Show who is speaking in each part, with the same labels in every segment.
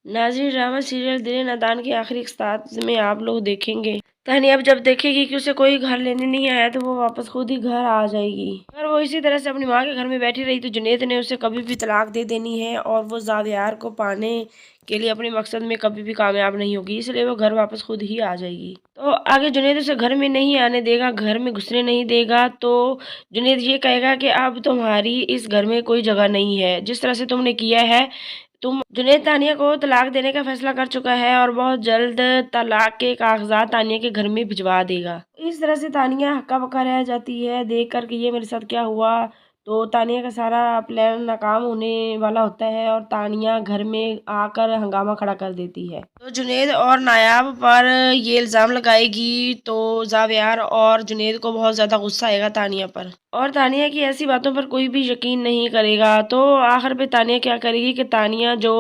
Speaker 1: नाज़रीन, drama serial दिल नादान के आखिरी एपिसोड में आप लोग देखेंगे तानिया अब जब देखेगी कि उसे कोई घर लेने नहीं आया तो वो वापस खुद ही घर आ जाएगी। अगर वो इसी तरह से अपनी माँ के घर में बैठी रही तो जुनैद ने उसे कभी भी तलाक दे देनी है और वो ज़ावियार को पाने के लिए अपने मकसद में कभी भी कामयाब नहीं होगी, इसलिए वो घर वापस खुद ही आ जाएगी। तो आगे जुनैद उसे घर में नहीं आने देगा, घर में घुसने नहीं देगा। तो जुनैद ये कहेगा कि अब तुम्हारी इस घर में कोई जगह नहीं है, जिस तरह से तुमने किया है। जुनैद तानिया को तलाक देने का फैसला कर चुका है और बहुत जल्द तलाक के कागजात तानिया के घर में भिजवा देगा। इस तरह से तानिया हक्का बक्का रह जाती है देख कर कि ये मेरे साथ क्या हुआ। तो तानिया का सारा प्लान नाकाम होने वाला होता है और तानिया घर में आकर हंगामा खड़ा कर देती है। तो जुनैद और नायाब पर ये इल्ज़ाम लगाएगी तो ज़ावियार और जुनैद को बहुत ज़्यादा गुस्सा आएगा तानिया पर, और तानिया की ऐसी बातों पर कोई भी यकीन नहीं करेगा। तो आखिर पे तानिया क्या करेगी कि तानिया जो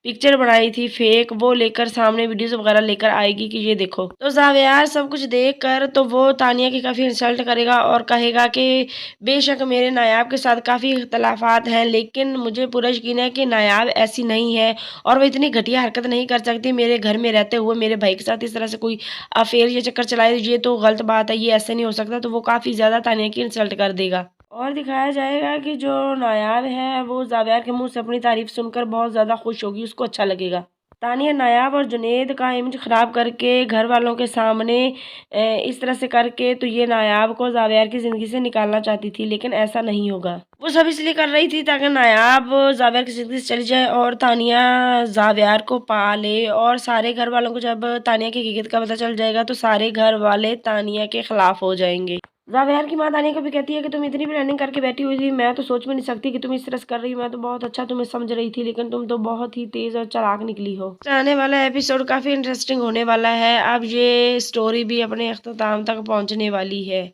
Speaker 1: पिक्चर बनाई थी फेक वो लेकर सामने वीडियोस वगैरह लेकर आएगी कि ये देखो। तो ज़ावियार सब कुछ देख कर तो वो तानिया की काफ़ी इंसल्ट करेगा और कहेगा कि बेशक मेरे नायाब के साथ काफ़ी इख्तलाफात हैं, लेकिन मुझे पूरा यकीन है कि नायाब ऐसी नहीं है और वो इतनी घटिया हरकत नहीं कर सकती मेरे घर में रहते हुए मेरे भाई के साथ इस तरह से कोई अफेयर या चक्कर चलाए। ये तो गलत बात है, ये ऐसे नहीं हो सकता। तो वो काफ़ी ज़्यादा तानिया की इंसल्ट कर देगा और दिखाया जाएगा कि जो नायाब है वो ज़ावियार के मुंह से अपनी तारीफ सुनकर बहुत ज़्यादा खुश होगी, उसको अच्छा लगेगा। तानिया नायाब और जुनैद का इमेज ख़राब करके घर वालों के सामने इस तरह से करके तो ये नायाब को ज़ावियार की ज़िंदगी से निकालना चाहती थी, लेकिन ऐसा नहीं होगा। वो सब इसलिए कर रही थी ताकि नायाब ज़ावियार की ज़िंदगी से चली जाए और तानिया ज़ावियार को पाले। और सारे घर वालों को जब तानिया की हकीकत का पता चल जाएगा तो सारे घर वाले तानिया के खिलाफ हो जाएंगे। ज़ावियार की माँ तानिया को भी कहती है कि तुम इतनी प्लानिंग करके बैठी हुई थी, मैं तो सोच भी नहीं सकती कि तुम इस तरह से कर रही हो। मैं तो बहुत अच्छा तुम्हें समझ रही थी, लेकिन तुम तो बहुत ही तेज और चालाक निकली हो। आने वाला एपिसोड काफी इंटरेस्टिंग होने वाला है। अब ये स्टोरी भी अपने अख्ताम तक पहुंचने वाली है।